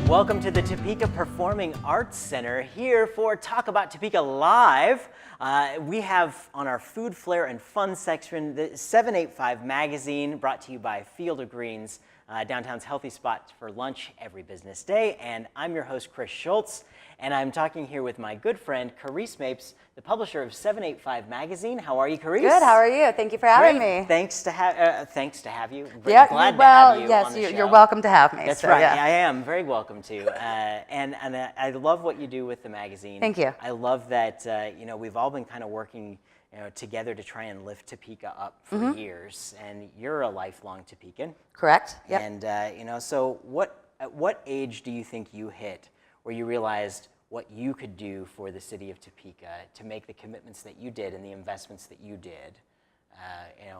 Welcome to the Topeka Performing Arts Center, here for Talk About Topeka Live. We have on our Food Flair and Fun section the 785 magazine, brought to you by Field of Greens, downtown's healthy spot for lunch every business day. And I'm your host, Chris Schultz, and I'm talking here with my good friend, Kerrice Mapes, the publisher of 785 magazine. How are you, Kerrice? Good. How are you? Thank you for having me. Thanks to have you. Yeah. Glad to have you on the show. You're welcome to have me. That's so, right. Yeah. I am very welcome to. And I love what you do with the magazine. Thank you. I love that we've all been kind of working together to try and lift Topeka up for years. And you're a lifelong Topekan. Correct. Yep. And so at what age do you think you hit where you realized what you could do for the city of Topeka to make the commitments that you did and the investments that you did?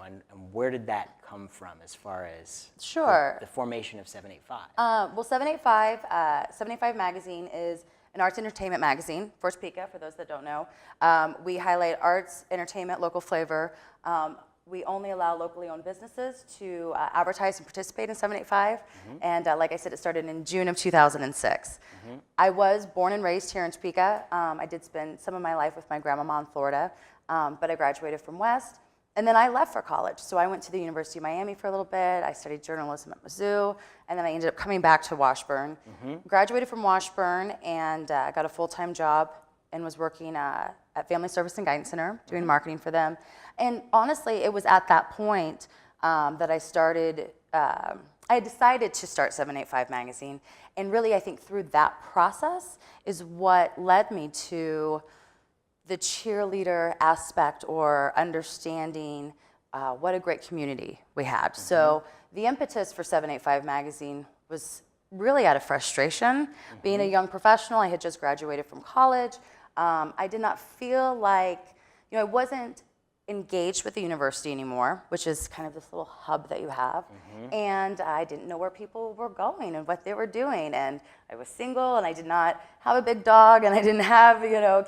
And where did that come from as far as the formation of 785? Well, 785 magazine is an arts entertainment magazine for Topeka, for those that don't know. We highlight arts, entertainment, local flavor. We only allow locally owned businesses to advertise and participate in 785. And like I said, it started in June of 2006. I was born and raised here in Topeka. I did spend some of my life with my grandmama in Florida, but I graduated from West. And then I left for college. So I went to the University of Miami for a little bit. I studied journalism at Mizzou. And then I ended up coming back to Washburn. Graduated from Washburn and got a full-time job and was working at Family Service and Guidance Center, doing marketing for them. And honestly, it was at that point that I started, I decided to start 785 magazine. And really, I think through that process is what led me to the cheerleader aspect, or understanding what a great community we had. So the impetus for 785 magazine was really out of frustration. Being a young professional, I had just graduated from college. I did not feel like, I wasn't engaged with the university anymore, which is kind of this little hub that you have. And I didn't know where people were going and what they were doing. And I was single, and I did not have a big dog, and I didn't have,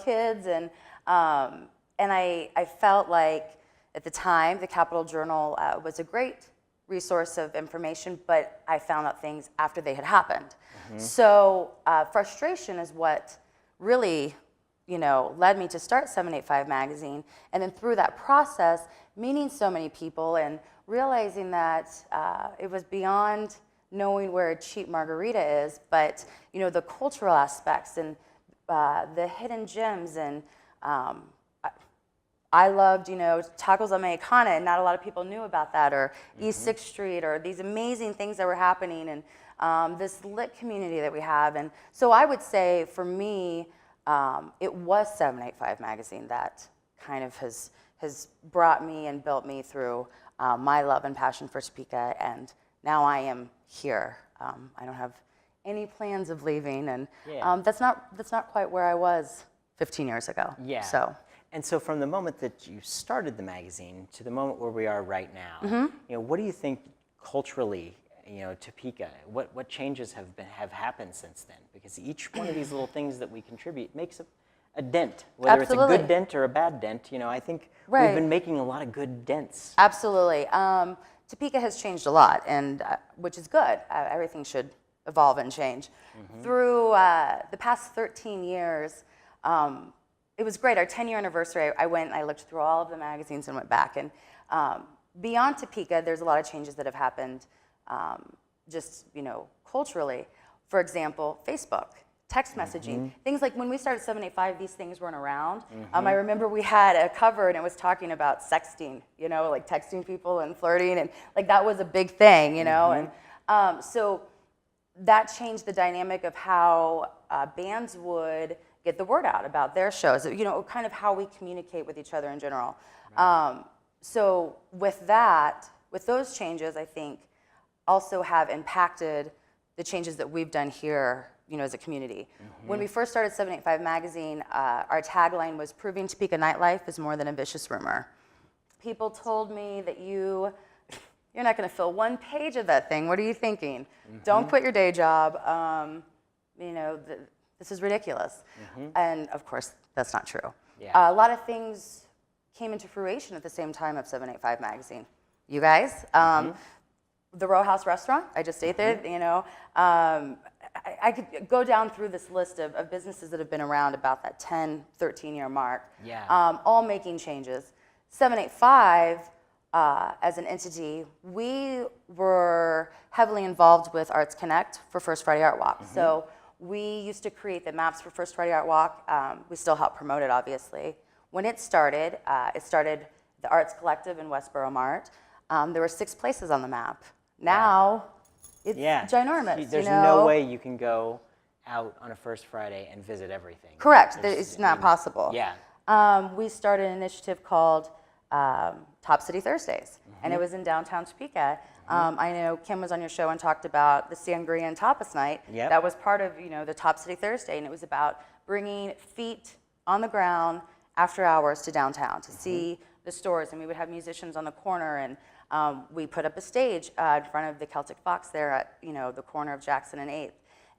kids. And I felt like at the time the Capital Journal was a great resource of information, but I found out things after they had happened. So frustration is what really led me to start 785 magazine. And then through that process, meeting so many people and realizing that it was beyond knowing where a cheap margarita is, but the cultural aspects and the hidden gems. And I loved, Tacos on Mexicana, and not a lot of people knew about that, or East 6th Street, or these amazing things that were happening, and this lit community that we have. And so I would say, for me, it was 785 magazine that kind of has brought me and built me through my love and passion for Topeka, and now I am here. I don't have any plans of leaving, and that's not quite where I was 15 years ago. Yeah. And so from the moment that you started the magazine to the moment where we are right now, what do you think culturally, Topeka, what changes have happened since then? Because each one of these little things that we contribute makes a dent, whether it's a good dent or a bad dent. I think we've been making a lot of good dents. Absolutely. Topeka has changed a lot, and which is good. Everything should evolve and change. Through the past 13 years, it was great. Our 10-year anniversary, I went and I looked through all of the magazines and went back. And beyond Topeka, there's a lot of changes that have happened just, culturally. For example, Facebook, text messaging, things like when we started 785, these things weren't around. I remember we had a cover and it was talking about sexting, like texting people and flirting, and like that was a big thing, and so that changed the dynamic of how bands would get the word out about their shows, kind of how we communicate with each other in general. So with those changes, I think also have impacted the changes that we've done here, as a community. When we first started 785 magazine, our tagline was "Proving Topeka nightlife is more than a vicious rumor." People told me that you're not going to fill one page of that thing. What are you thinking? Don't quit your day job. This is ridiculous. And of course, that's not true. A lot of things came into fruition at the same time of 785 magazine. You guys, the Row House restaurant, I just ate there, I could go down through this list of businesses that have been around about that 10, 13-year mark, all making changes. 785, as an entity, we were heavily involved with Arts Connect for First Friday Art Walk. So we used to create the maps for First Friday Art Walk. We still help promote it, obviously. When it started the Arts Collective in Westboro Mart. There were 6 places on the map. Now, it's ginormous. There's no way you can go out on a First Friday and visit everything. Correct. It's not possible. Yeah. We started an initiative called Top City Thursdays, and it was in downtown Topeka. I know Kim was on your show and talked about the Sangria and Tapas Night. Yep. That was part of the Top City Thursday, and it was about bringing feet on the ground after hours to downtown to see the stores, and we would have musicians on the corner, and we put up a stage in front of the Celtic Fox there at the corner of Jackson and 8th.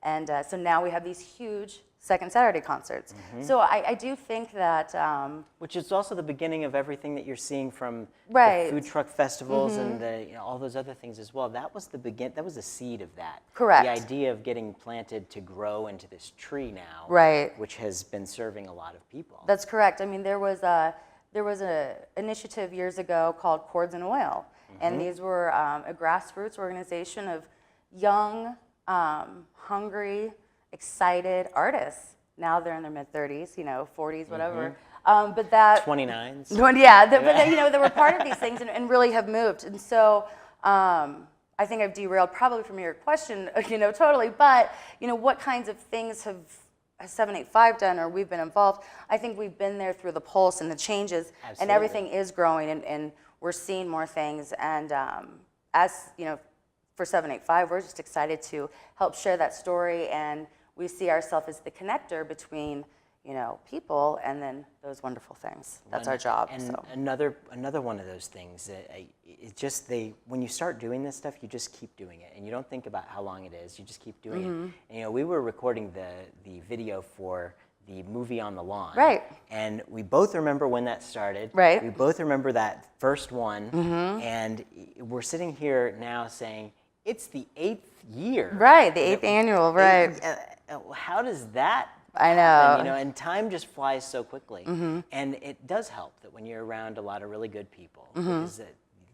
And so now we have these huge Second Saturday concerts. So I do think that... which is also the beginning of everything that you're seeing from the food truck festivals and all those other things as well. That was that was the seed of that. Correct. The idea of getting planted to grow into this tree now, which has been serving a lot of people. That's correct. I mean, there was an initiative years ago called Cords and Oil, and these were a grassroots organization of young, hungry, excited artists. Now they're in their mid-30s, 40s, whatever. But that 29s. But they were part of these things and really have moved. And so I think I've derailed probably from your question, totally. But what kinds of things has 785 done, or we've been involved? I think we've been there through the pulse and the changes, and everything is growing, and we're seeing more things. And for 785, we're just excited to help share that story, and we see ourselves as the connector between people and then those wonderful things. That's our job. And another one of those things, it's just when you start doing this stuff, you just keep doing it, and you don't think about how long it is. You just keep doing it. And, we were recording the video for the movie On the Lawn. Right. And we both remember when that started. Right. We both remember that first one. And we're sitting here now saying, it's the 8th year. Right, the 8th annual, right. How does that I know. happen? And time just flies so quickly. And it does help that when you're around a lot of really good people, because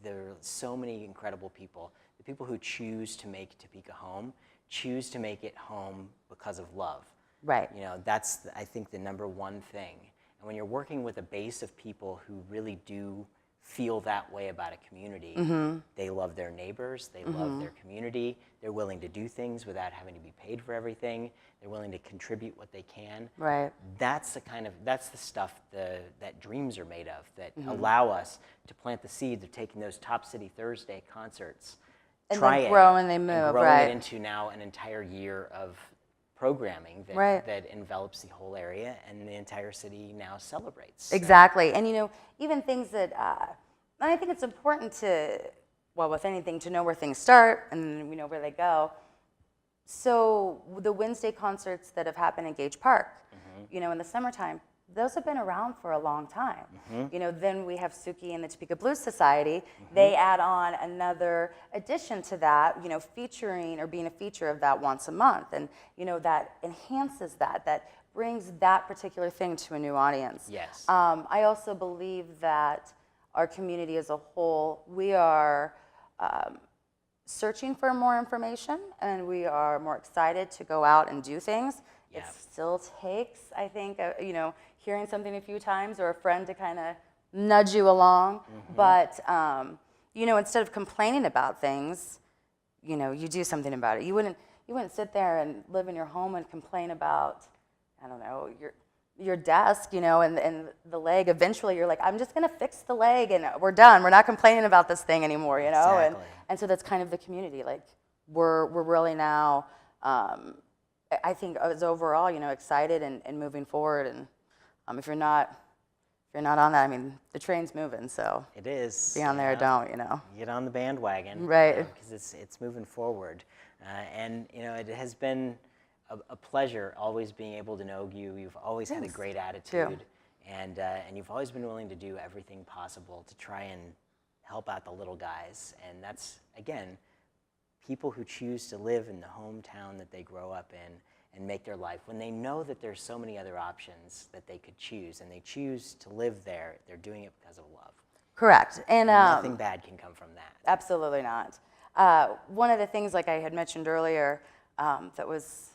there are so many incredible people, the people who choose to make Topeka home, choose to make it home because of love. Right. That's, I think, the number one thing. And when you're working with a base of people who really do feel that way about a community, they love their neighbors, they love their community, they're willing to do things without having to be paid for everything, they're willing to contribute what they can. Right. That's the stuff that dreams are made of, that allow us to plant the seeds of taking those Top City Thursday concerts, and then grow and they move, and growing it into now an entire year of programming that envelops the whole area, and the entire city now celebrates. Exactly. And even things that I think it's important to, with anything, to know where things start and we know where they go. So the Wednesday concerts that have happened in Gage Park, in the summertime, those have been around for a long time. Then we have Suki and the Topeka Blues Society. They add on another addition to that, featuring or being a feature of that once a month. And, that enhances that brings that particular thing to a new audience. Yes. I also believe that our community as a whole, we are searching for more information, and we are more excited to go out and do things. It still takes, I think, hearing something a few times or a friend to kind of nudge you along. But, instead of complaining about things, you do something about it. You wouldn't sit there and live in your home and complain about, I don't know, your desk, and the leg. Eventually you're like, I'm just going to fix the leg and we're done. We're not complaining about this thing anymore, Exactly. And so that's kind of the community. Like, we're really now, I think as overall, excited and moving forward. And if you're not on that, I mean, the train's moving, so it is. Be on there or don't, Get on the bandwagon, right? Because it's moving forward, and it has been a pleasure always being able to know you. You've always had a great attitude, and you've always been willing to do everything possible to try and help out the little guys. And that's, again, people who choose to live in the hometown that they grow up in and make their life, when they know that there's so many other options that they could choose, and they choose to live there, they're doing it because of love. Correct. And nothing bad can come from that. Absolutely not. One of the things, like I had mentioned earlier, that was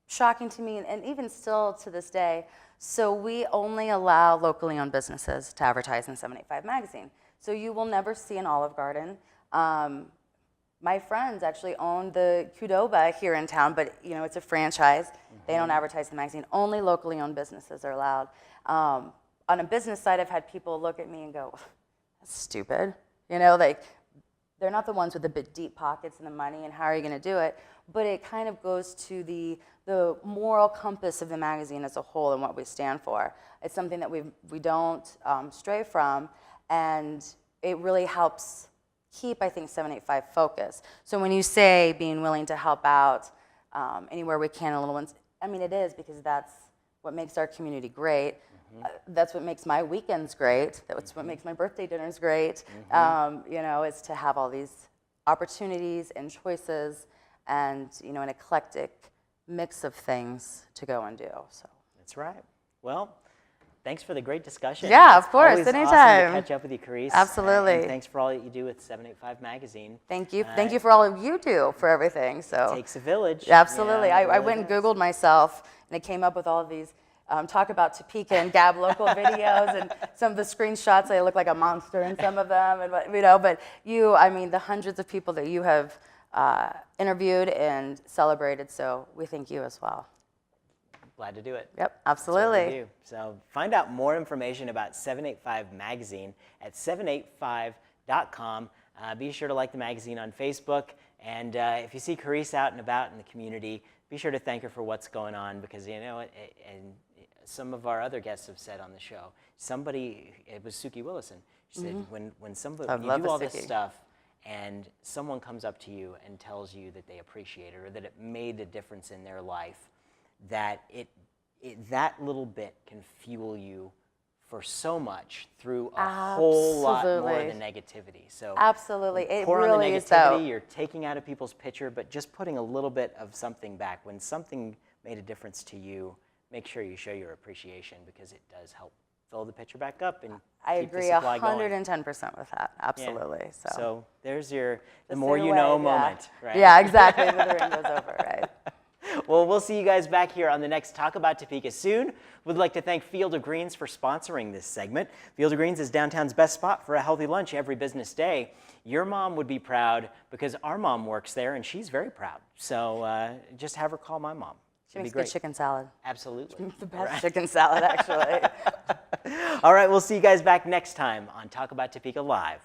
shocking to me, and even still to this day, so we only allow locally owned businesses to advertise in 785 magazine. So you will never see an Olive Garden. My friends actually own the Qdoba here in town, but it's a franchise. They don't advertise in the magazine. Only locally owned businesses are allowed. On a business side, I've had people look at me and go, "That's stupid." They're not the ones with the big deep pockets and the money, and how are you going to do it? But it kind of goes to the moral compass of the magazine as a whole and what we stand for. It's something that we don't stray from, and it really helps keep, I think, 785 focus. So when you say being willing to help out anywhere we can, little ones, I mean, it is, because that's what makes our community great. That's what makes my weekends great. That's what makes my birthday dinners great. Is to have all these opportunities and choices, and an eclectic mix of things to go and do. So that's right. Well, thanks for the great discussion. Yeah, it's of course, always anytime. Awesome to catch up with you, Kerrice. Absolutely. And thanks for all that you do with 785 Magazine. Thank you. Thank you for all of you do for everything. So it takes a village. Absolutely. Yeah, I went and Googled myself, and it came up with all of these talk about Topeka and Gab local videos, and some of the screenshots, I look like a monster in some of them, and but the hundreds of people that you have interviewed and celebrated, so we thank you as well. Glad to do it. Yep, absolutely. That's what we do. So find out more information about 785 Magazine at 785.com. Be sure to like the magazine on Facebook, and if you see Kerrice out and about in the community, be sure to thank her for what's going on, because and some of our other guests have said on the show, it was Suki Willison, she said, when you do all this stuff and someone comes up to you and tells you that they appreciate it, or that it made a difference in their life, that that little bit can fuel you for so much through a whole lot more than negativity. So absolutely, it pour really on the negativity, is though. You're taking out of people's picture, but just putting a little bit of something back. When something made a difference to you, make sure you show your appreciation, because it does help fill the picture back up and I keep agree the supply going. 110% with that. Absolutely. Yeah. So there's the Just more in a you way, know yeah. moment, right? Yeah, exactly. The rainbow's over, right? Well, we'll see you guys back here on the next Talk About Topeka soon. We'd like to thank Field of Greens for sponsoring this segment. Field of Greens is downtown's best spot for a healthy lunch every business day. Your mom would be proud, because our mom works there, and she's very proud. So just have her call my mom. She makes good chicken salad. Absolutely. The best chicken salad, actually. All right, we'll see you guys back next time on Talk About Topeka Live.